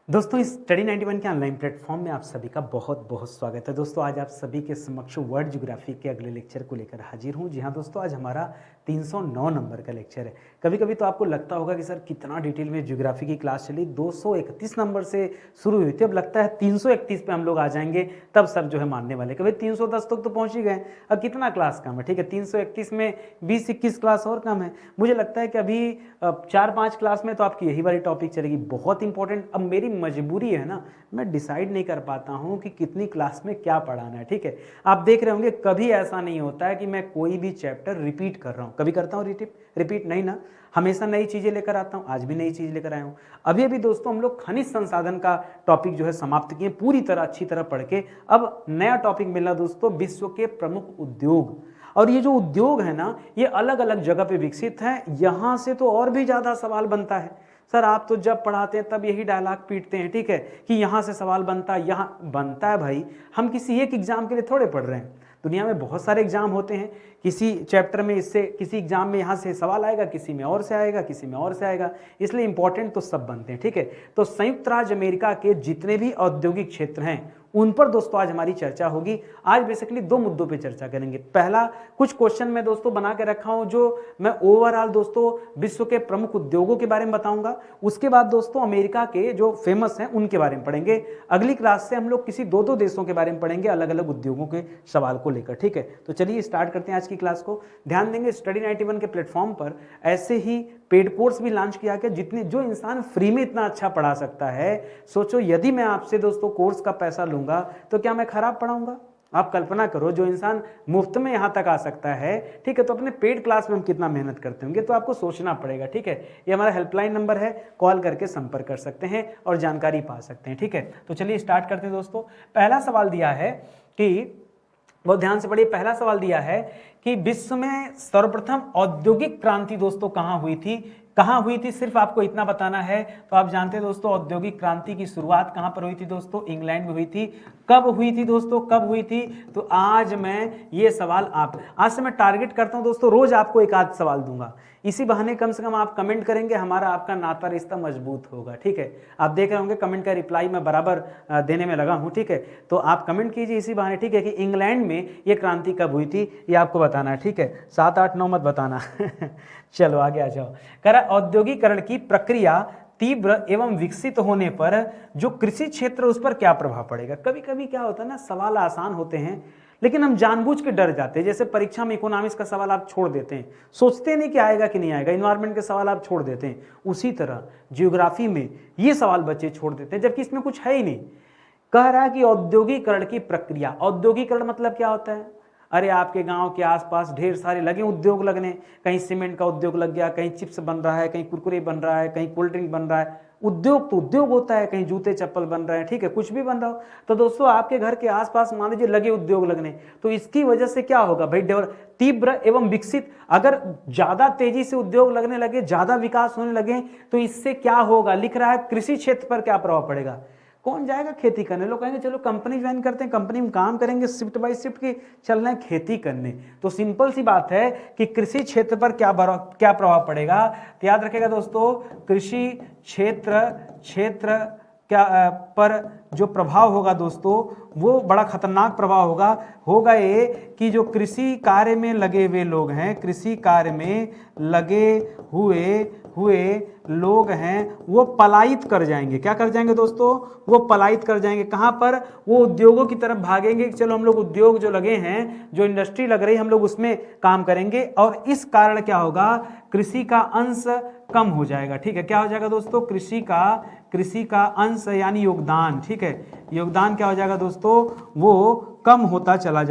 दोस्तों इस स्टडी 91 के ऑनलाइन प्लेटफॉर्म में आप सभी का बहुत बहुत स्वागत है। दोस्तों आज आप सभी के समक्ष वर्ल्ड ज्योग्राफी के अगले लेक्चर को लेकर हाजिर हूं। जी हां दोस्तों, आज हमारा 309 नंबर का लेक्चर है। कभी कभी तो आपको लगता होगा कि सर कितना डिटेल में ज्योग्राफी की क्लास चली, 231 नंबर से शुरू हुई थी, अब लगता है 331 पे हम लोग आ जाएंगे, तब सर जो है मानने वाले। कभी 310 तक तो पहुंच ही गए, अब कितना क्लास कम है। ठीक है, 331 में 20-21 क्लास और कम है। मुझे लगता है कि अभी 4-5 क्लास में तो आपकी यही वाली टॉपिक चलेगी, बहुत इंपॉर्टेंट। अब मेरी मजबूरी है ना, मैं डिसाइड नहीं कर पाता हूं कि कितनी क्लास में क्या पढ़ाना है। ठीक है, आप देख रहे होंगे कभी ऐसा नहीं होता है कि मैं कोई भी चैप्टर रिपीट कर रहा हूं। कभी करता हूं रिपीट नहीं ना, हमेशा नई चीजें लेकर आता हूं। आज भी नई चीज लेकर आया हूं। अभी अभी दोस्तों हम लोग खनिज संसाधन का टॉपिक जो है समाप्त किए पूरी तरह, अच्छी तरह पढ़ के। अब नया टॉपिक मिला दोस्तों, विश्व के प्रमुख उद्योग। और ये जो उद्योग है ना, ये अलग अलग जगह पे विकसित है। यहां से तो और भी ज्यादा सवाल बनता है। सर आप तो जब पढ़ाते हैं तब यही डायलॉग पीटते हैं, ठीक है, कि यहां से सवाल बनता है, यहां बनता है। भाई हम किसी एक एग्जाम के लिए थोड़े पढ़ रहे हैं, दुनिया में बहुत सारे एग्जाम होते हैं। किसी चैप्टर में इससे, किसी एग्जाम में यहाँ से सवाल आएगा, किसी में और से आएगा, किसी में और से आएगा, इसलिए इंपॉर्टेंट तो सब बनते हैं। ठीक है, तो संयुक्त राज्य अमेरिका के जितने भी औद्योगिक क्षेत्र हैं उन पर दोस्तों आज हमारी चर्चा होगी। आज बेसिकली दो मुद्दों पे चर्चा करेंगे। पहला, कुछ क्वेश्चन मैं दोस्तों बना के रखा हूं जो मैं ओवरऑल दोस्तों विश्व के प्रमुख उद्योगों के बारे में बताऊंगा। उसके बाद दोस्तों अमेरिका के जो फेमस हैं उनके बारे में पढ़ेंगे। अगली क्लास से हम लोग किसी दो दो देशों के बारे में पढ़ेंगे, अलग अलग उद्योगों के सवाल को लेकर। ठीक है, तो चलिए स्टार्ट करते हैं आज की क्लास को। ध्यान देंगे स्टडी 91 के प्लेटफॉर्म पर ऐसे ही पेड कोर्स भी लॉन्च किया गया, जितने जो इंसान फ्री में इतना अच्छा पढ़ा सकता है। सोचो यदि मैं आपसे दोस्तों कोर्स का पैसा लूंगा तो क्या मैं खराब पढ़ाऊंगा? आप कल्पना करो, जो इंसान मुफ्त में यहां तक आ सकता है, ठीक है, तो अपने पेड क्लास में हम कितना मेहनत करते होंगे, तो आपको सोचना पड़ेगा। ठीक है, ये हमारा हेल्पलाइन नंबर है, कॉल करके संपर्क कर सकते हैं और जानकारी पा सकते हैं। ठीक है, तो चलिए स्टार्ट करते हैं दोस्तों। पहला सवाल दिया है कि, बहुत ध्यान से पढ़िए, पहला सवाल दिया है कि विश्व में सर्वप्रथम औद्योगिक क्रांति दोस्तों कहां हुई थी? कहां हुई थी, सिर्फ आपको इतना बताना है। तो आप जानते हैं दोस्तों औद्योगिक क्रांति की शुरुआत कहां पर हुई थी दोस्तों? इंग्लैंड में हुई थी। कब हुई थी दोस्तों, कब हुई थी? तो आज मैं ये सवाल आज से मैं टारगेट करता हूं दोस्तों, रोज आपको एक आध सवाल दूंगा। इसी बहाने कम से कम आप कमेंट करेंगे, हमारा आपका नाता रिश्ता मजबूत होगा। ठीक है, आप देख रहे होंगे कमेंट का रिप्लाई मैं बराबर देने में लगा हूं। ठीक है, तो आप कमेंट कीजिए इसी बहाने। ठीक है, कि इंग्लैंड में ये क्रांति कब हुई थी, ये आपको बताना है। ठीक है, 7, 8, 9 मत बताना। चलो आगे आ जाओ। औद्योगिकरण की प्रक्रिया तीव्र एवं विकसित होने पर जो कृषि क्षेत्र उस पर क्या प्रभाव पड़ेगा? कभी कभी क्या होता है ना, सवाल आसान होते हैं लेकिन हम जानबूझ के डर जाते हैं। जैसे परीक्षा में इकोनॉमिक्स का सवाल आप छोड़ देते हैं, सोचते नहीं कि आएगा कि नहीं आएगा। इन्वायरमेंट के सवाल आप छोड़ देते हैं। उसी तरह ज्योग्राफी में ये सवाल बच्चे छोड़ देते हैं, जबकि इसमें कुछ है ही नहीं। कह रहा है कि औद्योगिकरण की प्रक्रिया, औद्योगिकरण मतलब क्या होता है? अरे आपके गांव के आसपास ढेर सारे लगे उद्योग लगने, कहीं सीमेंट का उद्योग लग गया, कहीं चिप्स बन रहा है, कहीं कुरकुरे बन रहा है, कहीं कोल्ड ड्रिंक बन रहा है। उद्योग तो उद्योग होता है, कहीं जूते चप्पल बन रहे हैं, ठीक है, कुछ भी बन रहा हो। तो दोस्तों आपके घर के आसपास मान लीजिए लगे उद्योग लगने, तो इसकी वजह से क्या होगा भाई? तीव्र एवं विकसित, अगर ज्यादा तेजी से उद्योग लगने लगे, ज्यादा विकास होने लगे, तो इससे क्या होगा? लिख रहा है कृषि क्षेत्र पर क्या प्रभाव पड़ेगा। कौन जाएगा खेती करने? लोग कहेंगे चलो कंपनी ज्वाइन करते हैं, कंपनी में काम करेंगे, शिफ्ट बाय शिफ्ट की चल रहे हैं खेती करने। तो सिंपल सी बात है कि कृषि क्षेत्र पर क्या प्रभाव पड़ेगा। तो याद रखेगा दोस्तों, कृषि क्षेत्र क्या पर जो प्रभाव होगा दोस्तों, वो बड़ा खतरनाक प्रभाव होगा ये कि जो कृषि कार्य में लगे हुए लोग हैं, कृषि कार्य में लगे हुए लोग हैं, वो पलायित कर जाएंगे। क्या कर जाएंगे दोस्तों? वो पलायित कर जाएंगे। कहां पर? वो उद्योगों की तरफ भागेंगे कि चलो हम लोग उद्योग जो लगे हैं, जो इंडस्ट्री लग रही है, हम लोग उसमें काम करेंगे। और इस कारण क्या होगा? कृषि का अंश कम हो जाएगा। ठीक है, क्या हो जाएगा दोस्तों? कृषि का अंश यानी योगदान, ठीक है, योगदान क्या हो जाएगा दोस्तों? वो कम होता चला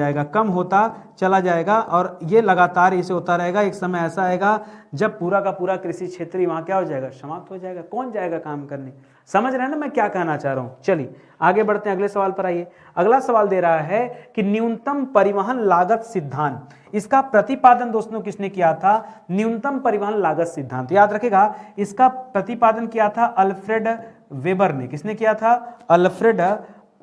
जाएगा। और ये लगातार इसे होता रहेगा। एक समय ऐसा आएगा जब पूरा का पूरा कृषि क्षेत्र ही वहां क्या हो जाएगा? समाप्त हो जाएगा। कौन जाएगा काम करने? समझ रहे हैं ना मैं क्या कहना चाह रहा हूं? चलिए आगे बढ़ते हैं, अगले सवाल पर आइए। अगला सवाल दे रहा है कि न्यूनतम परिवहन लागत सिद्धांत, इसका प्रतिपादन दोस्तों किसने किया था? न्यूनतम परिवहन लागत सिद्धांत, याद रखेगा, इसका प्रतिपादन किया था अल्फ्रेड वेबर ने। किसने किया था?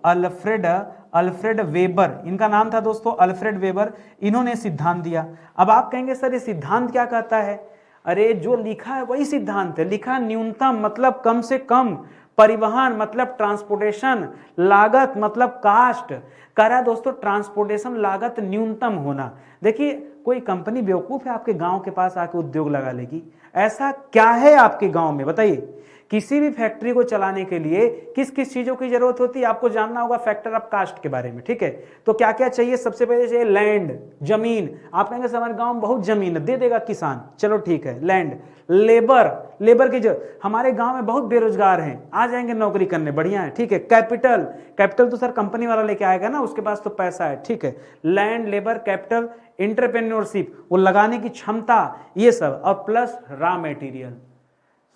अल्फ्रेड वेबर, इनका नाम था दोस्तों अल्फ्रेड वेबर। इन्होंने सिद्धांत दिया। अब आप कहेंगे सर ये सिद्धांत क्या कहता है? अरे जो लिखा है वही सिद्धांत है। लिखा न्यूनतम मतलब कम से कम परिवहन मतलब ट्रांसपोर्टेशन, लागत मतलब कास्ट। कह रहा है दोस्तों ट्रांसपोर्टेशन लागत न्यूनतम होना। देखिए कोई कंपनी बेवकूफ है आपके गांव के पास आके उद्योग लगा लेगी? ऐसा क्या है आपके गांव में बताइए? किसी भी फैक्ट्री को चलाने के लिए किस किस चीजों की जरूरत होती है आपको जानना होगा, फैक्टर ऑफ कास्ट के बारे में, ठीक है। तो क्या क्या चाहिए? सबसे पहले चाहिए लैंड, जमीन। आप कहेंगे सर हमारे गांव में बहुत जमीन है, दे देगा किसान, चलो ठीक है। लैंड, लेबर, लेबर की जरूरत, हमारे गांव में बहुत बेरोजगार हैं, आ जाएंगे नौकरी करने, बढ़िया है, ठीक है। कैपिटल, कैपिटल तो सर कंपनी वाला लेके आएगा ना, उसके पास तो पैसा है, ठीक है। लैंड, लेबर, कैपिटल, एंटरप्रेन्योरशिप, वो लगाने की क्षमता, ये सब, और प्लस रॉ मटेरियल।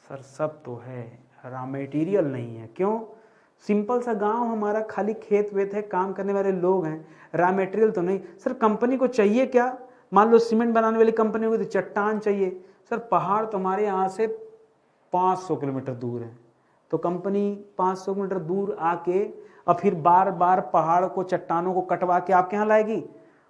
सर सब तो है, रॉ मटेरियल नहीं है, क्यों? सिंपल सा गांव हमारा, खाली खेत वेत है, काम करने वाले लोग हैं, रॉ मटेरियल तो नहीं। सर कंपनी को चाहिए क्या? मान लो सीमेंट बनाने वाली कंपनी होगी तो चट्टान चाहिए। सर पहाड़ तो हमारे यहाँ से 500 किलोमीटर दूर है, तो कंपनी 500 किलोमीटर दूर आके और फिर बार बार पहाड़ को, चट्टानों को कटवा के आपके यहाँ लाएगी?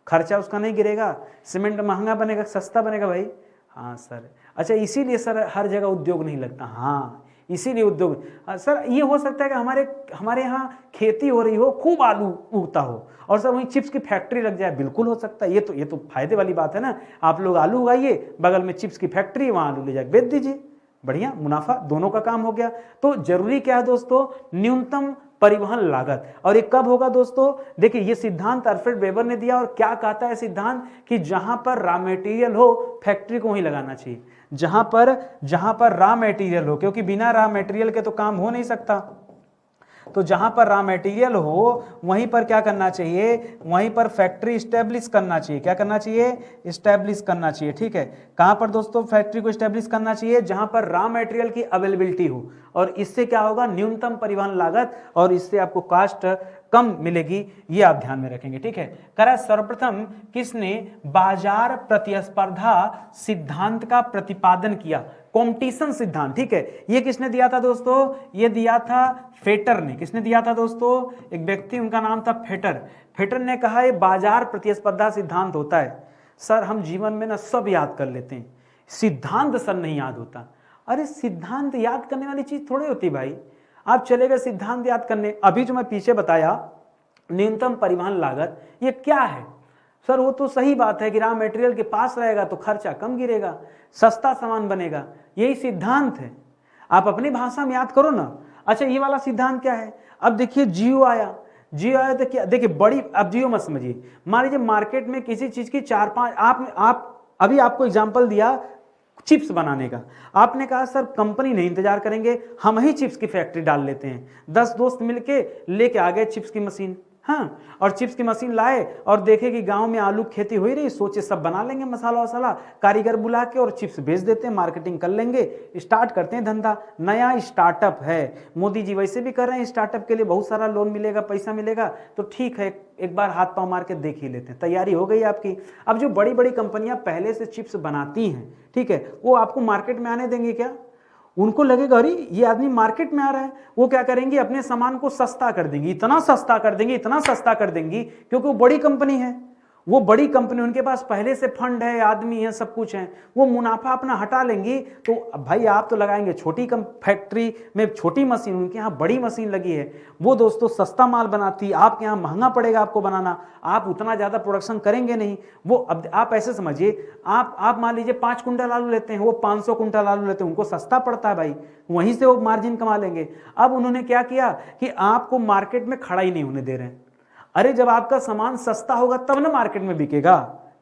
खर्चा उसका नहीं गिरेगा? सीमेंट महंगा बनेगा, सस्ता बनेगा भाई? हाँ सर। अच्छा इसीलिए सर हर जगह उद्योग नहीं लगता? हाँ इसीलिए उद्योग। सर ये हो सकता है कि हमारे यहाँ खेती हो रही हो, खूब आलू उगता हो, और सर वहीं चिप्स की फैक्ट्री लग जाए, बिल्कुल हो सकता है। ये तो फायदे वाली बात है ना। आप लोग आलू उगाइए, बगल में चिप्स की फैक्ट्री, वहाँ आलू ले जाके बेच दीजिए, बढ़िया मुनाफा, दोनों का काम हो गया। तो जरूरी क्या है दोस्तों? न्यूनतम परिवहन लागत। और ये कब होगा दोस्तों? देखिए ये सिद्धांत अल्फ्रेड वेबर ने दिया, और क्या कहता है सिद्धांत कि जहां पर रॉ मटेरियल हो फैक्ट्री को वहीं लगाना चाहिए, जहां पर रॉ मटेरियल हो, क्योंकि बिना रॉ मटेरियल के तो काम हो नहीं सकता। तो जहां पर रॉ मटेरियल हो वहीं पर क्या करना चाहिए? वहीं पर फैक्ट्री स्टैब्लिश करना चाहिए। क्या करना चाहिए? स्टैब्लिश करना चाहिए, ठीक है। कहां पर दोस्तों फैक्ट्री को स्टैब्लिश करना चाहिए? जहां पर रॉ मटेरियल की अवेलेबिलिटी हो, और इससे क्या होगा? न्यूनतम परिवहन लागत, और इससे आपको कास्ट कम मिलेगी, ये आप ध्यान में रखेंगे, ठीक है। कह रहा है सर्वप्रथम किसने बाजार प्रतिस्पर्धा सिद्धांत का प्रतिपादन किया? कॉम्पिटिशन सिद्धांत, ठीक है। ये किसने दिया था दोस्तों? ये दिया था फेटर ने। किसने दिया था दोस्तों? एक व्यक्ति, उनका नाम था फेटर। फेटर ने कहा ये बाजार प्रतिस्पर्धा सिद्धांत होता है। सर हम जीवन में ना सब याद कर लेते हैं, सिद्धांत सर नहीं याद होता। अरे सिद्धांत याद करने वाली चीज थोड़ी होती भाई। आप चले गए सिद्धांत याद करने, अभी जो मैं पीछे बताया न्यूनतम परिवहन लागत, ये क्या है? सर वो तो सही बात है कि रॉ मटेरियल के पास रहेगा तो खर्चा कम गिरेगा, सस्ता सामान बनेगा, यही सिद्धांत है। आप अपनी भाषा में याद करो ना। अच्छा ये वाला सिद्धांत क्या है? अब देखिए जियो आया, जियो आया तो क्या, देखिए बड़ी, अब जियो मत समझिए, मान लीजिए मार्केट में किसी चीज की 4-5, आप अभी आपको एग्जांपल दिया चिप्स बनाने का, आपने कहा सर कंपनी नहीं इंतजार करेंगे, हम ही चिप्स की फैक्ट्री डाल लेते हैं। 10 दोस्त मिलके लेके आ गए चिप्स की मशीन, हाँ, और चिप्स की मशीन लाए और देखे कि गांव में आलू खेती हो ही रही, सोचे सब बना लेंगे मसाला वसाला, कारीगर बुला के और चिप्स बेच देते हैं, मार्केटिंग कर लेंगे, स्टार्ट करते हैं धंधा। नया स्टार्टअप है, मोदी जी वैसे भी कर रहे हैं, स्टार्टअप के लिए बहुत सारा लोन मिलेगा, पैसा मिलेगा, तो ठीक है एक बार हाथ पांव मार के देख ही लेते हैं, तैयारी हो गई आपकी। अब जो बड़ी बड़ी कंपनियां पहले से चिप्स बनाती हैं, ठीक है, वो आपको मार्केट में आने देंगे क्या? उनको लगेगा अरे ये आदमी मार्केट में आ रहा है, वो क्या करेंगे? अपने सामान को सस्ता कर देंगी, इतना सस्ता कर देंगी, इतना सस्ता कर देंगी, क्योंकि वो बड़ी कंपनी है, वो बड़ी कंपनी, उनके पास पहले से फंड है, आदमी है, सब कुछ है, वो मुनाफा अपना हटा लेंगी। तो भाई आप तो लगाएंगे छोटी फैक्ट्री में छोटी मशीन, उनके यहाँ बड़ी मशीन लगी है, वो दोस्तों सस्ता माल बनाती है, आपके यहाँ महंगा पड़ेगा आपको बनाना, आप उतना ज़्यादा प्रोडक्शन करेंगे नहीं। वो अब आप ऐसे समझिए, आप मान लीजिए 5 कुंटल आलू लेते हैं, वो 500 कुंटल आलू लेते हैं, उनको सस्ता पड़ता है भाई, वहीं से वो मार्जिन कमा लेंगे। अब उन्होंने क्या किया कि आपको मार्केट में खड़ा ही नहीं होने दे रहे हैं। अरे जब आपका सामान सस्ता होगा तब ना मार्केट में बिकेगा,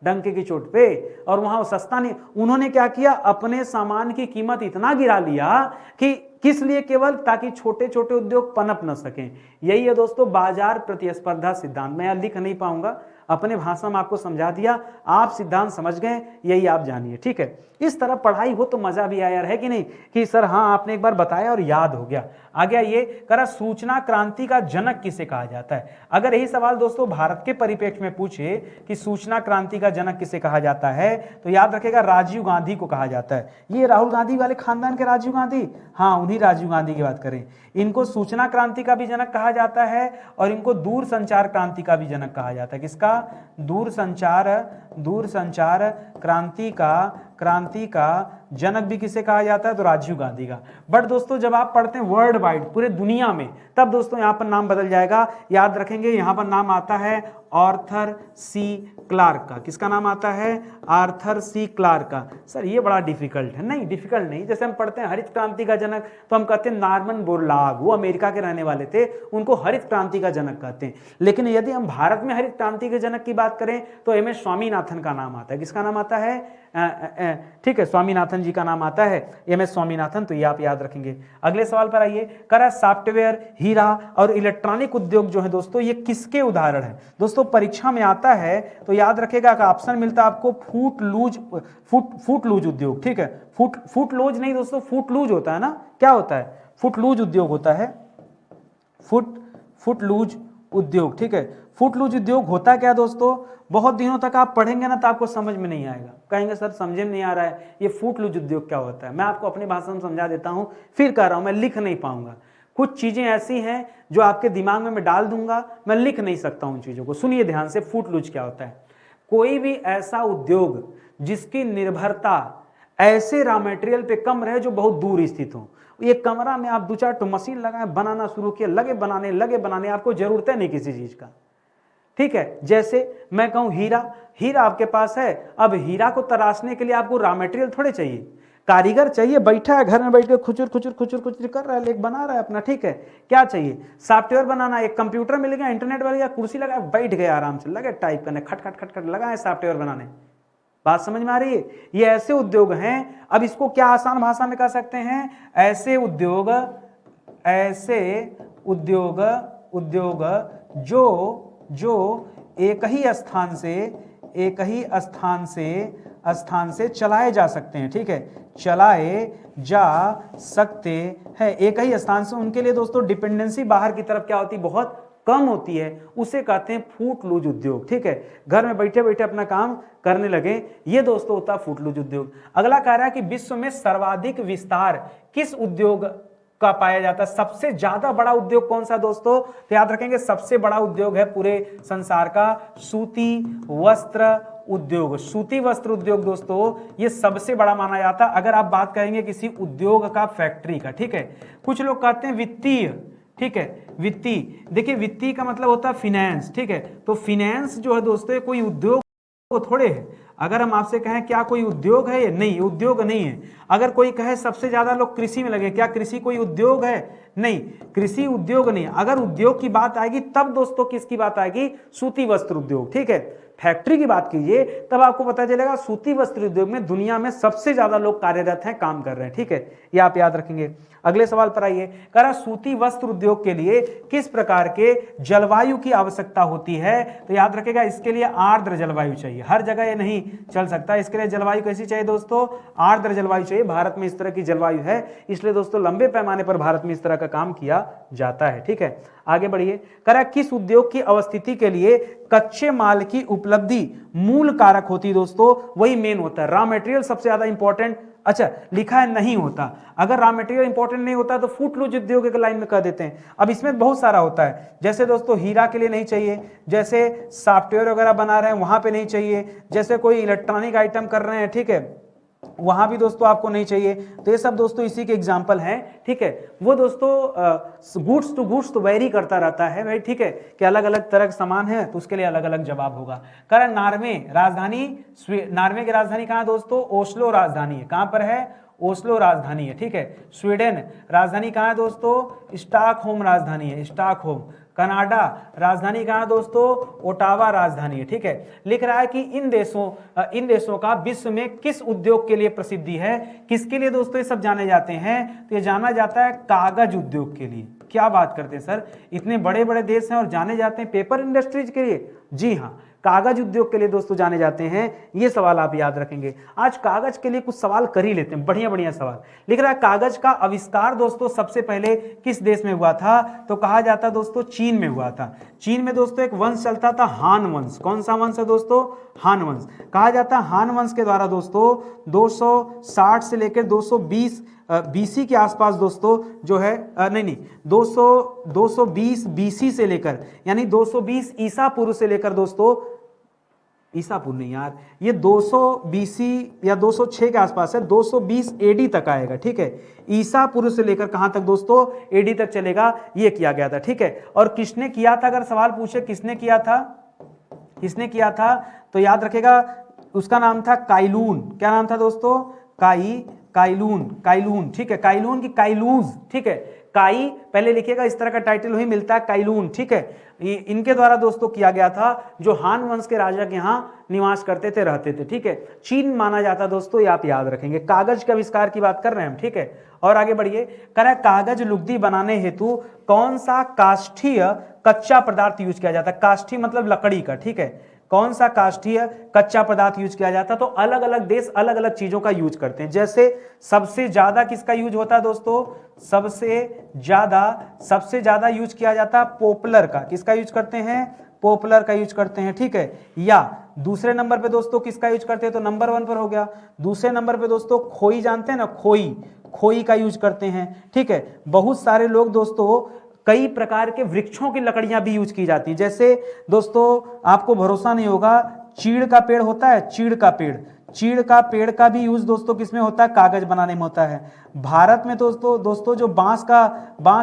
डंके की चोट पे, और वहां वो सस्ता नहीं। उन्होंने क्या किया? अपने सामान की कीमत इतना गिरा लिया कि किस लिए? केवल ताकि छोटे छोटे उद्योग पनप न सकें। यही है दोस्तों बाजार प्रतिस्पर्धा सिद्धांत। मैं लिख नहीं पाऊंगा, अपने भाषा में आपको समझा दिया, आप सिद्धांत समझ गए, यही आप जानिए, ठीक है। इस तरह पढ़ाई हो तो मजा भी आया है कि नहीं, कि सर हाँ आपने एक बार बताया और याद हो गया। आ गया ये करा, सूचना क्रांति का जनक किसे कहा जाता है? अगर यही सवाल दोस्तों भारत के परिप्रेक्ष्य में पूछे कि सूचना क्रांति का जनक किसे कहा जाता है, तो याद रखेगा राजीव गांधी को कहा जाता है। ये राहुल गांधी वाले खानदान के राजीव गांधी, हाँ उन्हीं राजीव गांधी की बात करें। इनको सूचना क्रांति का भी जनक कहा जाता है, और इनको दूर संचार क्रांति का भी जनक कहा जाता है। किसका? दूर संचार क्रांति का क्रांति का जनक भी किसे कहा जाता है? तो राजीव गांधी का। बट दोस्तों जब आप पढ़ते हैं वर्ल्ड वाइड, पूरे दुनिया में, तब दोस्तों यहाँ पर नाम बदल जाएगा। याद रखेंगे यहाँ पर नाम आता है आर्थर सी क्लार्क का। किसका नाम आता है? आर्थर सी क्लार्क का। सर ये बड़ा डिफिकल्ट है। नहीं, डिफिकल्ट नहीं। जैसे हम पढ़ते हैं हरित क्रांति का जनक, तो हम कहते हैं नॉर्मन बोरलॉग, वो अमेरिका के रहने वाले थे, उनको हरित क्रांति का जनक कहते हैं। लेकिन यदि हम भारत में हरित क्रांति के जनक की बात करें तो एम.एस. स्वामीनाथन का नाम आता है। किसका नाम आता है? ठीक है, स्वामीनाथन जी का नाम आता है, एम.एस. स्वामीनाथन। तो ये आप याद रखेंगे। अगले सवाल पर आइए। करा सॉफ्टवेयर, हीरा और इलेक्ट्रॉनिक उद्योग जो है दोस्तों, ये किसके उदाहरण है? दोस्तों परीक्षा में आता है तो याद रखेगा कि ऑप्शन मिलता है आपको फूट लूज उद्योग। ठीक है, फूट लूज नहीं दोस्तों, फूट लूज होता है ना। क्या होता है? फूट लूज उद्योग होता है, फुट लूज उद्योग। ठीक है, फुट लूज उद्योग होता क्या दोस्तों? बहुत दिनों तक आप पढ़ेंगे ना तो आपको समझ में नहीं आएगा, कहेंगे सर समझे में नहीं आ रहा है, ये फुट लूज उद्योग क्या होता है। मैं आपको अपनी भाषा में समझा देता हूं, फिर कह रहा हूं, मैं लिख नहीं पाऊंगा। कुछ चीजें ऐसी हैं जो आपके दिमाग में मैं डाल दूंगा, मैं लिख नहीं सकता उन चीजों को। सुनिए ध्यान से, फुट लूज क्या होता है? कोई भी ऐसा उद्योग जिसकी निर्भरता ऐसे रॉ मटेरियल पे कम रहे जो बहुत दूर स्थित हो। ये कमरा में आप दो चार तो मशीन लगाए, बनाना शुरू किया, लगे बनाने, आपको जरूरत है नहीं किसी चीज का। ठीक है, जैसे मैं कहूं हीरा आपके पास है, अब हीरा को तराशने के लिए आपको रॉ मटेरियल थोड़े चाहिए, कारीगर चाहिए, बैठा है घर में बैठ के खुचुर कर रहा है, लेक बना रहा है अपना। ठीक है, क्या चाहिए? सॉफ्टवेयर बनाना, एक कंप्यूटर मिल गया, इंटरनेट वाली या कुर्सी लगाया, बैठ गए आराम से, लगे टाइप करने, खट लगाए सॉफ्टवेयर बनाने। बात समझ में आ रही है? ये ऐसे उद्योग हैं। अब इसको क्या आसान भाषा में कह सकते हैं? ऐसे उद्योग जो एक ही स्थान से चलाए जा सकते हैं। ठीक है, चलाए जा सकते हैं एक ही स्थान से। उनके लिए दोस्तों डिपेंडेंसी बाहर की तरफ क्या होती है? बहुत कम होती है। उसे कहते हैं फुट लूज उद्योग। ठीक है, घर में बैठे बैठे अपना काम करने लगे, ये दोस्तों होता है फुट लूज उद्योग। अगला कह रहा है कि विश्व में सर्वाधिक विस्तार किस उद्योग का पाया जाता है? सबसे ज्यादा बड़ा उद्योग कौन सा दोस्तों? तो याद रखेंगे सबसे बड़ा उद्योग है पूरे संसार का सूती वस्त्र उद्योग। सूती वस्त्र उद्योग दोस्तों ये सबसे बड़ा माना जाता है। अगर आप बात करेंगे किसी उद्योग का, फैक्ट्री का, ठीक है, कुछ लोग कहते हैं वित्तीय। ठीक है, वित्तीय, देखिए वित्तीय का मतलब होता है फिनेंस। ठीक है, तो फिनेंस जो है दोस्तों कोई उद्योग थोड़े है। अगर हम आपसे कहें क्या कोई उद्योग है? नहीं, उद्योग नहीं है। अगर कोई कहे सबसे ज्यादा लोग कृषि में लगे, क्या कृषि कोई उद्योग है? नहीं, कृषि उद्योग नहीं। अगर उद्योग की बात आएगी तब दोस्तों किसकी बात आएगी? सूती वस्त्र उद्योग। ठीक है, फैक्ट्री की बात कीजिए तब आपको पता चलेगा सूती वस्त्र उद्योग में दुनिया में सबसे ज्यादा लोग कार्यरत हैं, काम कर रहे हैं। ठीक है, ये आप याद रखेंगे। अगले सवाल पर आइए। कह रहा सूती वस्त्र उद्योग के लिए किस प्रकार के जलवायु की आवश्यकता होती है? तो याद रखेगा इसके लिए आर्द्र जलवायु चाहिए। हर जगह ये नहीं चल सकता, इसके लिए जलवायु कैसी चाहिए दोस्तों? आर्द्र जलवायु चाहिए। भारत में इस तरह की जलवायु है, इसलिए दोस्तों लंबे पैमाने पर भारत में इस तरह का काम किया जाता है। ठीक है, आगे बढ़िए। कह रहा किस उद्योग की अवस्थिति के लिए कच्चे माल की उपलब्धि मूल कारक होती है दोस्तों? वही मेन होता है, रॉ मटेरियल सबसे ज्यादा इंपॉर्टेंट। अच्छा, लिखा है नहीं होता। अगर रॉ मटेरियल इंपॉर्टेंट नहीं होता तो फुट लूज उद्योग एक लाइन में कह देते हैं। अब इसमें बहुत सारा होता है, जैसे दोस्तों हीरा के लिए नहीं चाहिए, जैसे सॉफ्टवेयर वगैरह बना रहे हैं वहां पे नहीं चाहिए, जैसे कोई इलेक्ट्रॉनिक आइटम कर रहे हैं, ठीक है, वहां भी दोस्तों आपको नहीं चाहिए। तो ये सब दोस्तों इसी के एग्जाम्पल हैं। ठीक है, वो दोस्तों गुड्स टू गुड्स तो वेरी करता रहता है भाई। ठीक है, कि अलग अलग तरह के सामान है तो उसके लिए अलग अलग जवाब होगा। कारण नार्वे की राजधानी कहाँ है दोस्तों? ओस्लो राजधानी है। कहां पर है? ओस्लो राजधानी है। ठीक है, स्वीडन राजधानी कहाँ है दोस्तों? स्टॉकहोम राजधानी है, स्टॉकहोम। कनाडा राजधानी कहाँ है दोस्तों? ओटावा राजधानी है। ठीक है, लिख रहा है कि इन देशों का विश्व में किस उद्योग के लिए प्रसिद्धि है? किसके लिए दोस्तों ये सब जाने जाते हैं? तो ये जाना जाता है कागज उद्योग के लिए। क्या बात करते हैं सर, इतने बड़े बड़े देश हैं और जाने जाते हैं पेपर इंडस्ट्रीज के लिए? जी हाँ, कागज उद्योग के लिए दोस्तों जाने जाते हैं। ये सवाल आप याद रखेंगे। आज कागज के लिए कुछ सवाल कर ही लेते हैं, बढ़िया बढ़िया सवाल। लिख रहा है कागज का आविष्कार दोस्तों सबसे पहले किस देश में हुआ था? तो कहा जाता दोस्तों चीन में हुआ था। चीन में दोस्तों एक वंश चलता था हान वंश। कौन सा वंश है दोस्तों? हान वंश। कहा जाता है हान वंश के द्वारा दोस्तों 260 से लेकर 220 बीसी के आसपास दोस्तों जो है 220 बीसी से लेकर यानी 220 ईसा पूर्व से लेकर दोस्तों ईसा पूर्व नहीं यार, ये 200 BC या 206 के आसपास है, 220 AD तक आएगा, ठीक है। ईसा पूर्व से लेकर कहां तक दोस्तों, AD तक चलेगा, ये किया गया था, ठीक है। और किसने किया था, अगर सवाल पूछे किसने किया था, किसने किया था, तो याद रखेगा उसका नाम था काइलून। क्या नाम था दोस्तों, काइलून, ठीक है। काइलून की काइलूज, ठीक है। काई पहले लिखिएगा, इस तरह का टाइटल वही मिलता है, काइलून, ठीक है। इनके द्वारा दोस्तों किया गया था, जो हान वंश के राजा के यहाँ निवास करते थे, रहते थे, ठीक है। चीन माना जाता दोस्तों, ये आप याद रखेंगे। कागज के आविष्कार की बात कर रहे हैं हम, ठीक है। और आगे बढ़िए, कह रहा है कागज लुगदी बनाने हेतु कौन सा काष्ठीय कच्चा पदार्थ यूज किया जाता है। काष्ठी मतलब लकड़ी का, ठीक है। कौन सा काष्ठीय कच्चा पदार्थ यूज किया जाता है, तो अलग अलग देश अलग अलग चीजों का यूज करते हैं। जैसे सबसे ज्यादा किसका यूज होता है दोस्तों, सबसे ज्यादा यूज किया जाता है पोपलर का। किसका यूज करते हैं, पोपलर का यूज करते हैं, ठीक है। या दूसरे नंबर पे दोस्तों किसका यूज करते हैं, तो नंबर 1 पर हो गया। दूसरे नंबर पे दोस्तों खोई जानते हैं ना, खोई का यूज करते हैं, ठीक है। बहुत सारे लोग दोस्तों कई प्रकार के वृक्षों की लकड़ियां भी यूज की जाती है। जैसे दोस्तों आपको भरोसा नहीं होगा, चीड़ का पेड़ होता है, चीड़ का पेड़ का भी यूज दोस्तों किसमें होता है, कागज बनाने में होता है। भारत में दोस्तों जो बांस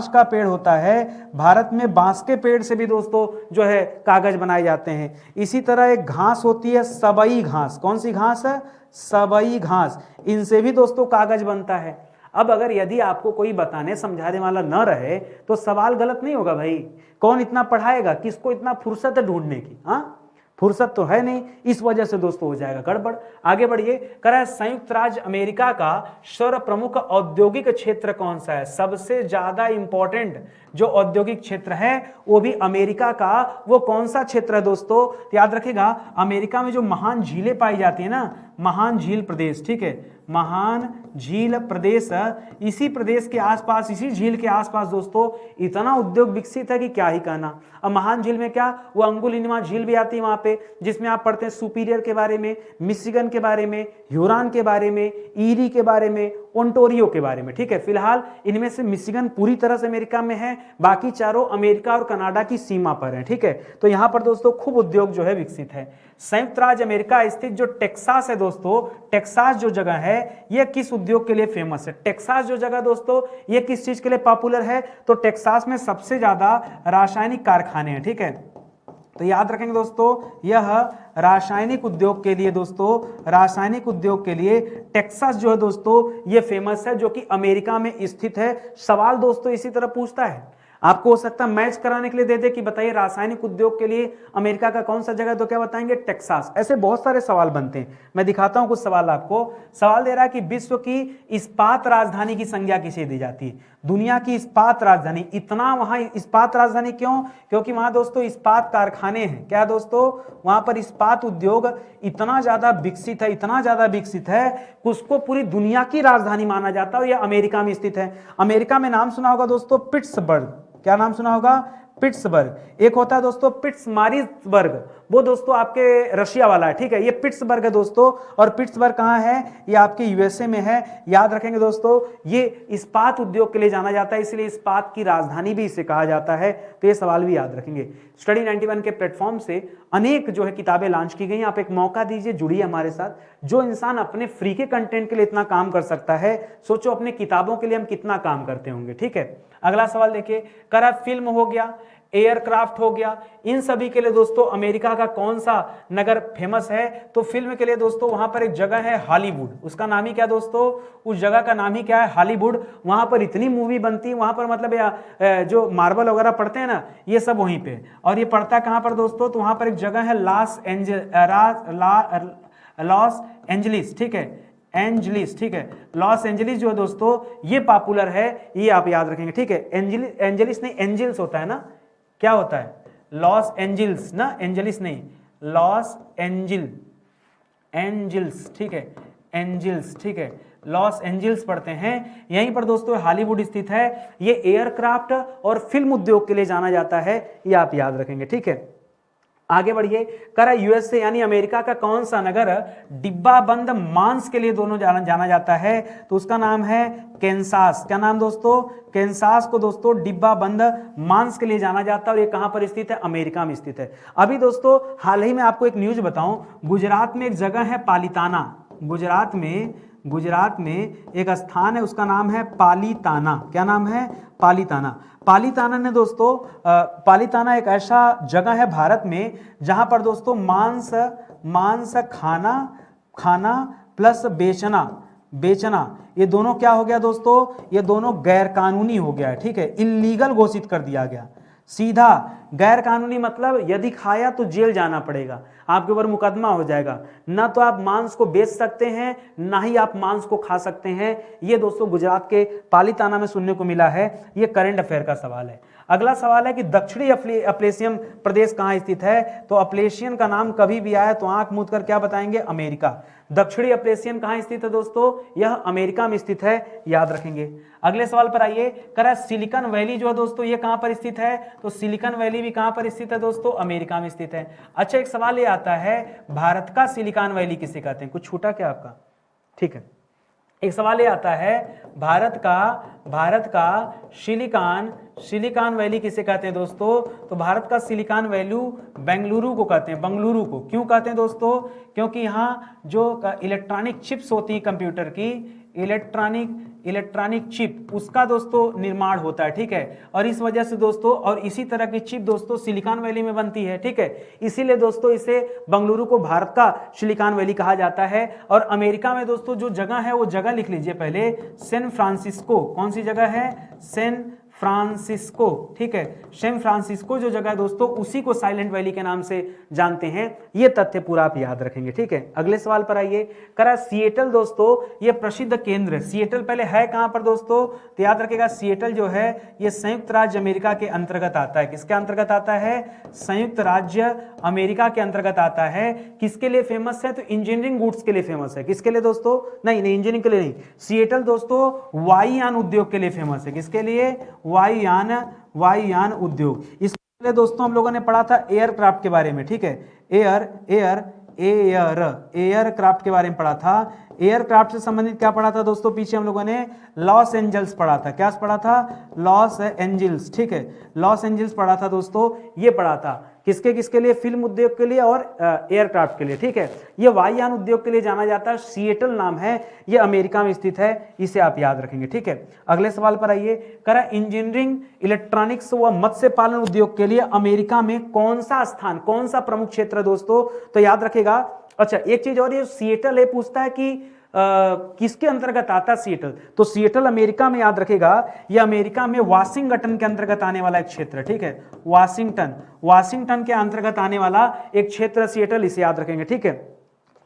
का पेड़ होता है, भारत में बांस के पेड़ से भी दोस्तों जो है कागज बनाए जाते हैं। इसी तरह एक घास होती है, सबई घास। कौन सी घास है, सबई घास, इनसे भी दोस्तों कागज बनता है। अब अगर यदि आपको कोई बताने समझाने वाला न रहे तो सवाल गलत नहीं होगा भाई। कौन इतना पढ़ाएगा, किसको इतना फुर्सत है ढूंढने की, हाँ फुर्सत तो है नहीं, इस वजह से दोस्तों हो जाएगा गड़बड़। आगे बढ़िए, कह रहा है संयुक्त राज्य अमेरिका का सर्व प्रमुख औद्योगिक क्षेत्र कौन सा है। सबसे ज्यादा इंपॉर्टेंट जो औद्योगिक क्षेत्र है वो भी अमेरिका का, वो कौन सा क्षेत्र है दोस्तों, याद रखेगा अमेरिका में जो महान झीलें पाई जाती है ना, महान झील प्रदेश, ठीक है। महान झील प्रदेश, इसी प्रदेश के आसपास, इसी झील के आसपास दोस्तों इतना उद्योग विकसित है कि क्या ही कहना। अब महान झील में क्या, वो अंगुलिनिमा झील भी आती है वहां पे, जिसमें आप पढ़ते हैं सुपीरियर के बारे में, मिशिगन के बारे में, ह्यूरॉन के बारे में, ईरी के बारे में, ओंटारियो के बारे में, ठीक है। फिलहाल इनमें से मिशिगन पूरी तरह से अमेरिका में है, बाकी चारों अमेरिका और कनाडा की सीमा पर है, ठीक है। तो यहां पर दोस्तों खूब उद्योग जो है विकसित है। संयुक्त राज्य अमेरिका स्थित जो टेक्सास है दोस्तों, टेक्सास जो जगह है यह किस उद्योग के लिए फेमस है। टेक्सास जो जगह दोस्तों ये किस चीज के लिए पॉपुलर है, तो टेक्सास में सबसे ज्यादा रासायनिक कारखाने हैं, ठीक है। तो याद रखेंगे दोस्तों यह रासायनिक उद्योग के लिए, दोस्तों रासायनिक उद्योग के लिए टेक्सास जो है दोस्तों ये फेमस है, जो कि अमेरिका में स्थित है। सवाल दोस्तों इसी तरह पूछता है, आपको हो सकता है मैच कराने के लिए दे दे कि बताइए रासायनिक उद्योग के लिए अमेरिका का कौन सा जगह, तो क्या बताएंगे, टेक्सास। ऐसे बहुत सारे सवाल बनते हैं, मैं दिखाता हूं कुछ सवाल आपको। सवाल दे रहा है कि विश्व की इस्पात राजधानी की संज्ञा किसे दी जाती है। दुनिया की इस्पात राजधानी, इतना वहां इस्पात राजधानी क्यों, क्योंकि वहां दोस्तों इस्पात कारखाने हैं। क्या दोस्तों, वहां पर इस्पात उद्योग इतना ज्यादा विकसित है, इतना ज्यादा विकसित है कि उसको पूरी दुनिया की राजधानी माना जाता है। यह अमेरिका में स्थित है। अमेरिका में नाम सुना होगा दोस्तों पिट्सबर्ग। क्या नाम सुना होगा, पिट्सबर्ग। एक होता है दोस्तों पिट्समारिट्सबर्ग, वो दोस्तों आपके रशिया वाला है, ठीक है। ये पिट्सबर्ग है दोस्तों, और पिट्सबर्ग कहाँ है, ये आपके यूएसए में है। याद रखेंगे दोस्तों ये इस्पात उद्योग के लिए जाना जाता है, इसलिए इस्पात की राजधानी भी इसे कहा जाता है। तो ये सवाल भी याद रखेंगे। स्टडी 91 के प्लेटफॉर्म से अनेक जो है किताबें लॉन्च की गई। आप एक मौका दीजिए, जुड़िए हमारे साथ। जो इंसान अपने फ्री के कंटेंट के लिए इतना काम कर सकता है, सोचो अपने किताबों के लिए हम कितना काम करते होंगे, ठीक है। अगला सवाल देखिए, करा फिल्म हो गया, एयरक्राफ्ट हो गया, इन सभी के लिए दोस्तों अमेरिका का कौन सा नगर फेमस है, तो फिल्म के लिए दोस्तों वहां पर एक जगह है हॉलीवुड। उसका नाम ही क्या दोस्तों, उस जगह का नाम ही क्या है, हॉलीवुड। वहां पर इतनी मूवी बनती है, वहां पर मतलब जो मार्वल वगैरह पढ़ते हैं ना, ये सब वहीं पे। और ये पढ़ता है कहां पर दोस्तों, तो वहां पर एक जगह है लॉस एंजलिस, ठीक है, एंजलिस, ठीक है। लॉस एंजलिस जो है दोस्तों ये पॉपुलर है, ये आप याद रखेंगे, ठीक है। एंजलिस नहीं, एंजल्स होता है ना, क्या होता है, लॉस एंजल्स ना, एंजलिस नहीं, लॉस एंजल्स, ठीक है, एंजल्स, ठीक है, लॉस एंजल्स पढ़ते हैं। यहीं पर दोस्तों हॉलीवुड स्थित है। ये एयरक्राफ्ट और फिल्म उद्योग के लिए जाना जाता है, ये आप याद रखेंगे, ठीक है। आगे बढ़िए, करा यूएसए यानी अमेरिका का कौन सा नगर डिब्बा बंद मांस के लिए दोनों जाना जाता है, तो उसका नाम है कैंसास। क्या नाम दोस्तों? कैंसास को दोस्तों डिब्बा बंद मांस के लिए जाना जाता है, और ये कहां पर स्थित है? अमेरिका में स्थित है। अभी दोस्तों हाल ही में आपको एक न्यूज बताऊं, गुजरात में एक जगह है पालीताना, गुजरात में एक स्थान है, उसका नाम है पालीताना। क्या नाम है? पालीताना। पालीताना ने दोस्तों पालीताना एक ऐसा जगह है भारत में जहां पर दोस्तों मांस खाना प्लस बेचना ये दोनों क्या हो गया दोस्तों? ये दोनों गैर कानूनी हो गया है, ठीक है, इल्लीगल घोषित कर दिया गया। सीधा गैर कानूनी मतलब यदि खाया तो जेल जाना पड़ेगा, आपके ऊपर मुकदमा हो जाएगा। ना तो आप मांस को बेच सकते हैं, ना ही आप मांस को खा सकते हैं। ये दोस्तों गुजरात के पालीताना में सुनने को मिला है। ये करंट अफेयर का सवाल है। अगला सवाल है कि दक्षिणी अप्लेशियन प्रदेश कहाँ स्थित है? तो अप्लेशियन का नाम कभी भी आया तो आंख मूंद कर क्या बताएंगे? अमेरिका। दक्षिणी अप्लेशियन कहाँ स्थित है दोस्तों? यह अमेरिका में स्थित है, याद रखेंगे। अगले सवाल पर आइए, करा सिलिकॉन वैली जो है दोस्तों ये कहां पर स्थित है? तो सिलिकॉन वैली भी कहां पर स्थित है दोस्तों? अमेरिका में स्थित है। अच्छा, एक सवाल ये आता है, भारत का सिलिकॉन वैली किसे कहते हैं? कुछ छूटा क्या आपका? ठीक है, एक सवाल ये आता है, भारत का सिलिकॉन वैली किसे कहते हैं दोस्तों? तो भारत का सिलिकॉन वैली बेंगलुरु को कहते हैं। बेंगलुरु को क्यों कहते हैं दोस्तों? क्योंकि यहाँ जो इलेक्ट्रॉनिक चिप्स होती है कंप्यूटर की, इलेक्ट्रॉनिक चिप उसका दोस्तों निर्माण होता है, ठीक है, और इस वजह से दोस्तों, और इसी तरह की चिप दोस्तों सिलिकॉन वैली में बनती है, ठीक है, इसीलिए दोस्तों इसे बेंगलुरु को भारत का सिलिकॉन वैली कहा जाता है। और अमेरिका में दोस्तों जो जगह है वो जगह लिख लीजिए पहले, सैन फ्रांसिस्को। कौन सी जगह है? सैन फ्रांसिस्को, ठीक है, सैन फ्रांसिस्को जो जगह है दोस्तों उसी को साइलेंट वैली के नाम से जानते हैं। ये तथ्य पूरा आप याद रखेंगे, ठीक है। अगले सवाल पर आइए, करा सिएटल दोस्तों ये प्रसिद्ध केंद्र है। सिएटल पहले है कहां पर दोस्तों? तो याद रखिएगा, सिएटल जो है ये संयुक्त राज्य अमेरिका के अंतर्गत आता है। किसके अंतर्गत आता है? संयुक्त राज्य अमेरिका के अंतर्गत आता है। किसके लिए फेमस है? तो इंजीनियरिंग गुड्स के लिए फेमस है। किसके लिए दोस्तों? नहीं इंजीनियरिंग के लिए नहीं, सिएटल दोस्तों वायुयान उद्योग के लिए फेमस है। किसके लिए? वायुयान उद्योग। इसलिए दोस्तों हम लोगों ने पढ़ा था एयरक्राफ्ट के बारे में, ठीक है, एयरक्राफ्ट के बारे में पढ़ा था। एयरक्राफ्ट से संबंधित क्या पढ़ा था दोस्तों? पीछे हम लोगों ने लॉस एंजल्स पढ़ा था। क्या पढ़ा था? लॉस एंजल्स, ठीक है, लॉस एंजल्स पढ़ा था दोस्तों। ये पढ़ा था किसके लिए? फिल्म उद्योग के लिए और एयरक्राफ्ट के लिए, ठीक है। ये वायुयान उद्योग के लिए जाना जाता है। सिएटल नाम है, ये अमेरिका में स्थित है, इसे आप याद रखेंगे, ठीक है। अगले सवाल पर आइए, करा इंजीनियरिंग, इलेक्ट्रॉनिक्स व मत्स्य पालन उद्योग के लिए अमेरिका में कौन सा स्थान, कौन सा प्रमुख क्षेत्र है दोस्तों? तो याद रखेगा। अच्छा, एक चीज और, ये सिएटल है पूछता है कि किसके अंतर्गत आता है सिएटल? तो सिएटल अमेरिका में, याद रखेगा, ये अमेरिका में वाशिंगटन के अंतर्गत आने वाला एक क्षेत्र है, ठीक है, वाशिंगटन के अंतर्गत आने वाला एक क्षेत्र सिएटल, इसे याद रखेंगे, ठीक है।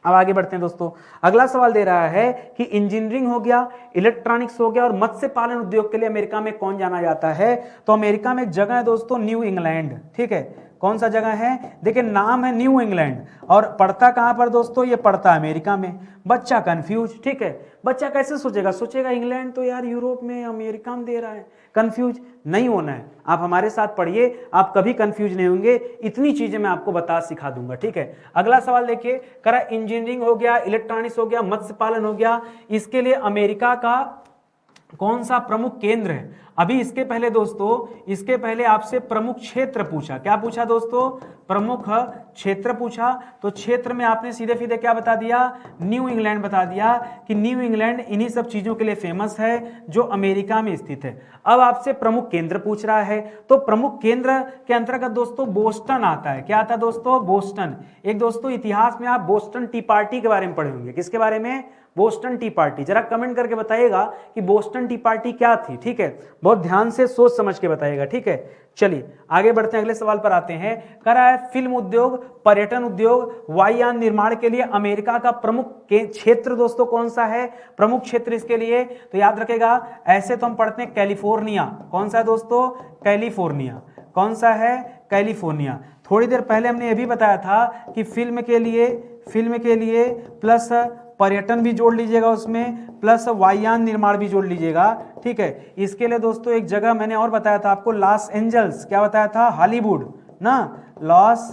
अब आगे बढ़ते हैं दोस्तों। अगला सवाल दे रहा है कि इंजीनियरिंग हो गया, इलेक्ट्रॉनिक्स हो गया और मत्स्य पालन उद्योग के लिए अमेरिका में कौन जाना जाता है? तो अमेरिका में एक जगह है दोस्तों न्यू इंग्लैंड, ठीक है। कौन सा जगह है? देखिए नाम है न्यू इंग्लैंड, और पड़ता कहां पर दोस्तों? ये पड़ता है अमेरिका में। बच्चा कंफ्यूज, ठीक है, बच्चा कैसे सोचेगा इंग्लैंड तो यार यूरोप में, अमेरिका में दे रहा है। कंफ्यूज नहीं होना है, आप हमारे साथ पढ़िए, आप कभी कंफ्यूज नहीं होंगे। इतनी चीजें मैं आपको सिखा दूंगा, ठीक है। अगला सवाल देखिए, करा इंजीनियरिंग हो गया, इलेक्ट्रॉनिक्स हो गया, मत्स्य पालन हो गया, इसके लिए अमेरिका का कौन सा प्रमुख केंद्र है? अभी इसके पहले दोस्तों, इसके पहले आपसे प्रमुख क्षेत्र पूछा। क्या पूछा दोस्तों? प्रमुख क्षेत्र पूछा। तो क्षेत्र में आपने सीधे सीधे क्या बता दिया? न्यू इंग्लैंड बता दिया कि न्यू इंग्लैंड इन्हीं सब चीजों के लिए फेमस है जो अमेरिका में स्थित है। अब आपसे प्रमुख केंद्र पूछ रहा है, तो प्रमुख केंद्र के अंतर्गत दोस्तों बोस्टन आता है। क्या आता है दोस्तों? बोस्टन। एक दोस्तों इतिहास में आप बोस्टन टी पार्टी के बारे में पढ़े होंगे। किसके बारे में? Boston T party. जरा कमेंट करके बताइएगा कि बोस्टन टी पार्टी क्या थी, ठीक है, बहुत ध्यान से सोच समझ के बताइएगा, ठीक है। चलिए आगे बढ़ते हैं, अगले सवाल पर आते हैं। कह रहा है फिल्म उद्योग, पर्यटन उद्योग, वायुयान निर्माण के लिए अमेरिका का प्रमुख क्षेत्र दोस्तों कौन सा है? प्रमुख क्षेत्र इसके लिए तो याद रखेगा, ऐसे तो हम पढ़ते हैं कैलिफोर्निया। कौन सा है दोस्तों? कैलिफोर्निया। कौन सा है? कैलिफोर्निया। थोड़ी देर पहले हमने यह भी बताया था कि फिल्म के लिए प्लस पर्यटन भी जोड़ लीजिएगा उसमें, प्लस वायुयान निर्माण भी जोड़ लीजिएगा, ठीक है। इसके लिए दोस्तों एक जगह मैंने और बताया था आपको, लॉस एंजल्स। क्या बताया था? हॉलीवुड, ना, लॉस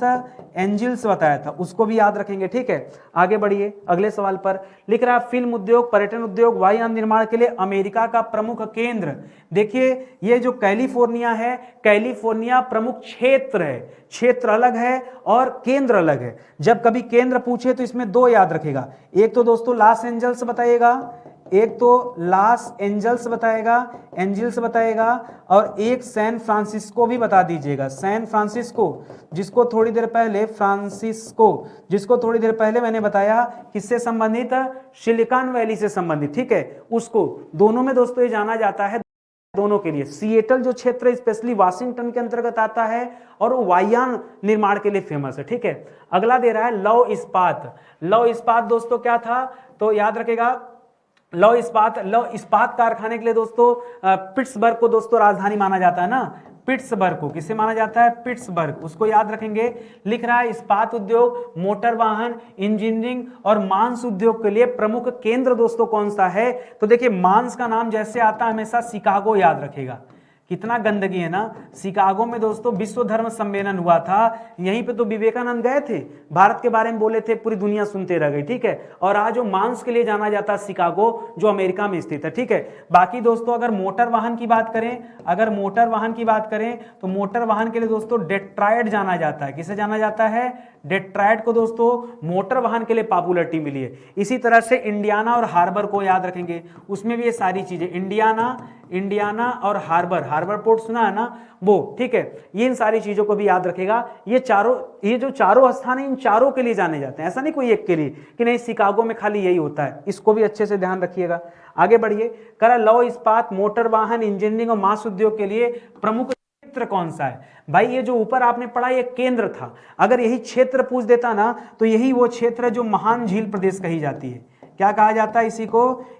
एंजल्स बताया था, उसको भी याद रखेंगे। ठीक है, आगे बढ़िए अगले सवाल पर। लिख रहा है फिल्म उद्योग, पर्यटन उद्योग, वायुयान निर्माण के लिए अमेरिका का प्रमुख केंद्र। देखिए ये जो कैलिफोर्निया है, कैलिफोर्निया प्रमुख क्षेत्र है, क्षेत्र अलग है और केंद्र अलग है। जब कभी केंद्र पूछे तो इसमें दो याद रखेगा, एक तो दोस्तों लॉस एंजल्स बताइएगा, एक तो लॉस एंजल्स बताएगा, एंजल्स बताएगा, और एक सैन फ्रांसिस्को भी बता दीजिएगा, सैन फ्रांसिस्को, जिसको थोड़ी देर पहले जिसको थोड़ी देर पहले मैंने बताया किससे संबंधित, सिलिकॉन वैली से संबंधित। ठीक है, उसको दोनों में दोस्तों ये जाना जाता है, दोनों के लिए। सिएटल जो क्षेत्र स्पेशली वाशिंगटन के अंतर्गत आता है और वो वायुयान निर्माण के लिए फेमस है। ठीक है, अगला दे रहा है लौह इस्पात। लौह इस्पात दोस्तों क्या था, तो याद रखेगा लौह इस्पात कारखाने के लिए दोस्तों पिट्सबर्ग को दोस्तों राजधानी माना जाता है ना, पिट्सबर्ग को किसे माना जाता है, पिट्सबर्ग, उसको याद रखेंगे। लिख रहा है इस्पात उद्योग, मोटर वाहन, इंजीनियरिंग और मांस उद्योग के लिए प्रमुख केंद्र दोस्तों कौन सा है, तो देखिए मांस का नाम जैसे आता है हमेशा शिकागो याद रखेगा। कितना गंदगी है ना, शिकागो में दोस्तों विश्व धर्म सम्मेलन हुआ था, यहीं पे तो विवेकानंद गए थे, भारत के बारे में बोले थे, पूरी दुनिया सुनते रह गई। ठीक है, और आज जो मांस के लिए जाना जाता है शिकागो, जो अमेरिका में स्थित है। ठीक है, बाकी दोस्तों अगर मोटर वाहन की बात करें, तो मोटर वाहन के लिए दोस्तों डेट्रॉयट जाना जाता है। किसे जाना जाता है, डेट्रॉयट को दोस्तों मोटर वाहन के लिए पॉपुलरिटी मिली है। इसी तरह से इंडियाना और हार्बर को याद रखेंगे, उसमें भी ये सारी चीजें, इंडियाना और हार्बर पोर्ट सुना है ना वो। ठीक है, ये इन सारी चीजों को भी याद रखेगा। ये जो चारों स्थान है इन चारों के लिए जाने जाते हैं, ऐसा नहीं कोई एक के लिए कि नहीं शिकागो में खाली यही होता है, इसको भी अच्छे से ध्यान रखिएगा। आगे बढ़िए, करा लौह इस्पात, मोटर वाहन, इंजीनियरिंग और मांस उद्योग के लिए प्रमुख क्षेत्र कौन सा है। भाई ये जो ऊपर आपने पढ़ा ये केंद्र था, अगर यही क्षेत्र पूछ देता ना तो यही वो क्षेत्र है जो महान झील प्रदेश कही जाती है। क्या कहा जाता है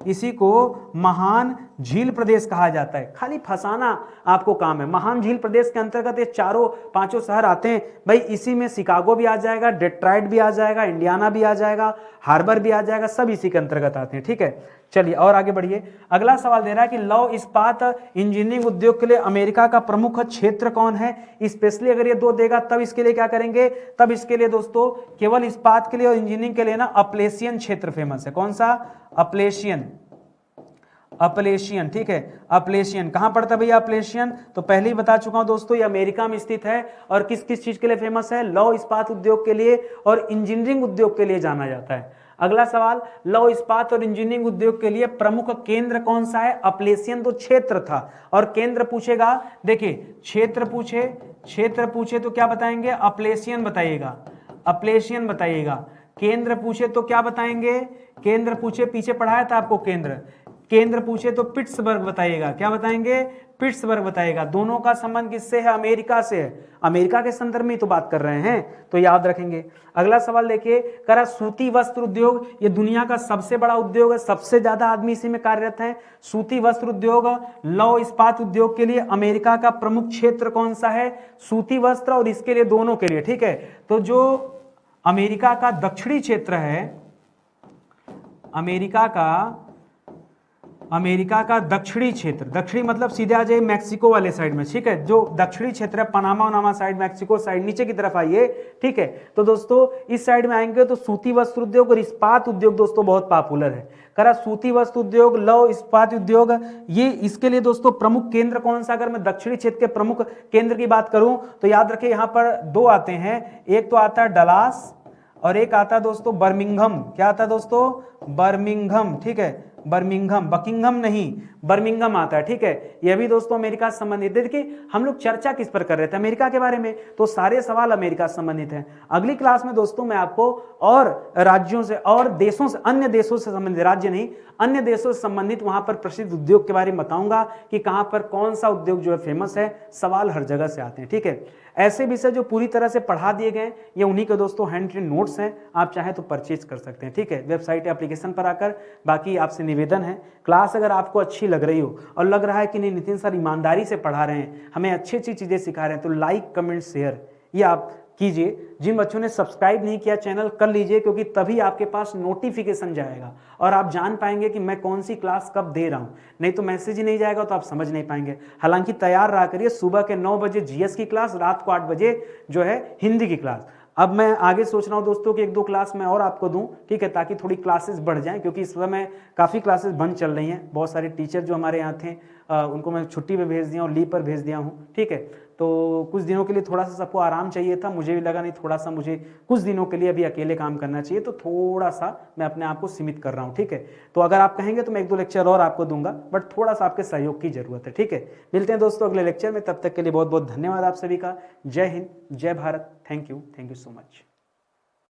इसी को महान झील प्रदेश कहा जाता है। खाली फंसाना आपको काम है। महान झील प्रदेश के अंतर्गत ये चारों पांचों शहर आते हैं भाई, इसी में शिकागो भी आ जाएगा, डेट्रॉयट भी आ जाएगा, इंडियाना भी आ जाएगा, हार्बर भी आ जाएगा, सब इसी के अंतर्गत आते हैं। ठीक है, चलिए और आगे बढ़िए। अगला सवाल दे रहा है कि लौह इस्पात इंजीनियरिंग उद्योग के लिए अमेरिका का प्रमुख क्षेत्र कौन है। स्पेशली अगर ये दो देगा तब इसके लिए क्या करेंगे, तब इसके लिए दोस्तों केवल इस्पात के लिए और इंजीनियरिंग के लिए ना अपलेशियन क्षेत्र फेमस है। कौन सा, अपलेशियन। ठीक है, अपलेशियन कहां पड़ता है भैया अपलेशियन, तो पहले ही बता चुका हूं दोस्तों ये अमेरिका में स्थित है और किस किस चीज के लिए फेमस है, लौह इस्पात उद्योग के लिए और इंजीनियरिंग उद्योग के लिए जाना जाता है। अगला सवाल, लौह इस्पात और इंजीनियरिंग उद्योग के लिए प्रमुख केंद्र कौन सा है। अपलेशियन तो क्षेत्र था और केंद्र पूछेगा, देखिए क्षेत्र पूछे तो क्या बताएंगे, अपलेशियन बताइएगा। केंद्र पूछे तो क्या बताएंगे, केंद्र पूछे पीछे पढ़ाया था आपको, केंद्र पूछे तो पिट्सबर्ग बताइएगा। क्या बताएंगे, पिट्सबर्ग बताइएगा। दोनों का संबंध किससे है, अमेरिका से है, अमेरिका के संदर्भ में तो बात कर रहे हैं, तो याद रखेंगे। अगला सवाल देखिए, करा सूती वस्त्र उद्योग, ये दुनिया का सबसे बड़ा उद्योग है, सबसे ज्यादा आदमी इसी में कार्यरत है। सूती वस्त्र उद्योग, लौह इस्पात उद्योग के लिए अमेरिका का प्रमुख क्षेत्र कौन सा है, सूती वस्त्र और इसके लिए दोनों के लिए। ठीक है, तो जो अमेरिका का दक्षिणी क्षेत्र है, अमेरिका का दक्षिणी क्षेत्र, दक्षिणी मतलब सीधे आ जाइए मैक्सिको वाले साइड में। ठीक है, जो दक्षिणी क्षेत्र है पनामा साइड, मैक्सिको साइड, नीचे की तरफ आइए। ठीक है, तो दोस्तों इस साइड में आएंगे तो सूती वस्त्र उद्योग और इस्पात उद्योग दोस्तों बहुत पॉपुलर है। करा सूती वस्त्र उद्योग, लौह इस्पात उद्योग, ये इसके लिए दोस्तों प्रमुख केंद्र कौन सा। अगर मैं दक्षिणी क्षेत्र के प्रमुख केंद्र की बात करूं तो याद रखिए यहां पर दो आते हैं, एक तो आता है डलास और एक आता है दोस्तों बर्मिंघम। क्या आता है दोस्तों, बर्मिंघम। ठीक है, बकिंघम नहीं, बर्मिंघम आता है। ठीक है, यह भी दोस्तों अमेरिका से संबंधित है। देखिए हम लोग चर्चा किस पर कर रहे थे, अमेरिका के बारे में, तो सारे सवाल अमेरिका से संबंधित हैं। अगली क्लास में दोस्तों मैं आपको और राज्यों से और देशों से, अन्य देशों से संबंधित, राज्य नहीं अन्य देशों से संबंधित वहां पर प्रसिद्ध उद्योग के बारे में बताऊंगा कि कहां पर कौन सा उद्योग जो है फेमस है। सवाल हर जगह से आते हैं। ठीक है, ऐसे विषय जो पूरी तरह से पढ़ा दिए गए ये उन्हीं के दोस्तों हैंड रिटन नोट्स हैं, आप चाहे तो परचेज कर सकते हैं। ठीक है, वेबसाइट एप्लीकेशन पर आकर। बाकी आपसे निवेदन है, क्लास अगर आपको अच्छी लग रही हो और लग रहा है कि नहीं नितिन सर ईमानदारी से पढ़ा रहे हैं, हमें अच्छी अच्छी चीजें सिखा रहे हैं, तो लाइक कमेंट शेयर ये आप कीजिए। जिन बच्चों ने सब्सक्राइब नहीं किया चैनल कर लीजिए, क्योंकि तभी आपके पास नोटिफिकेशन जाएगा और आप जान पाएंगे कि मैं कौन सी क्लास कब दे रहा हूँ। नहीं तो मैसेज ही नहीं जाएगा तो आप समझ नहीं पाएंगे। हालांकि तैयार रहा करिए, सुबह के 9 बजे जीएस की क्लास, रात को 8 बजे जो है हिंदी की क्लास। अब मैं आगे सोच रहा हूँ दोस्तों कि 1-2 क्लास मैं और आपको दूं, ठीक है, ताकि थोड़ी क्लासेस बढ़ जाएं, क्योंकि इस समय काफ़ी क्लासेस बंद चल रही हैं। बहुत सारे टीचर जो हमारे यहाँ थे उनको मैं छुट्टी पे भेज दिया हूँ, लीव पर भेज दिया हूँ, ठीक है। तो कुछ दिनों के लिए थोड़ा सा सबको आराम चाहिए था, मुझे भी लगा नहीं, थोड़ा सा मुझे कुछ दिनों के लिए अभी अकेले काम करना चाहिए, तो थोड़ा सा मैं अपने आप को सीमित कर रहा हूँ, ठीक है। तो अगर आप कहेंगे तो मैं 1-2 लेक्चर और आपको दूंगा, बट थोड़ा सा आपके सहयोग की जरूरत है, ठीक है। मिलते हैं दोस्तों अगले लेक्चर में, तब तक के लिए बहुत बहुत धन्यवाद आप सभी का। जय हिंद, जय Bharat, thank you so much.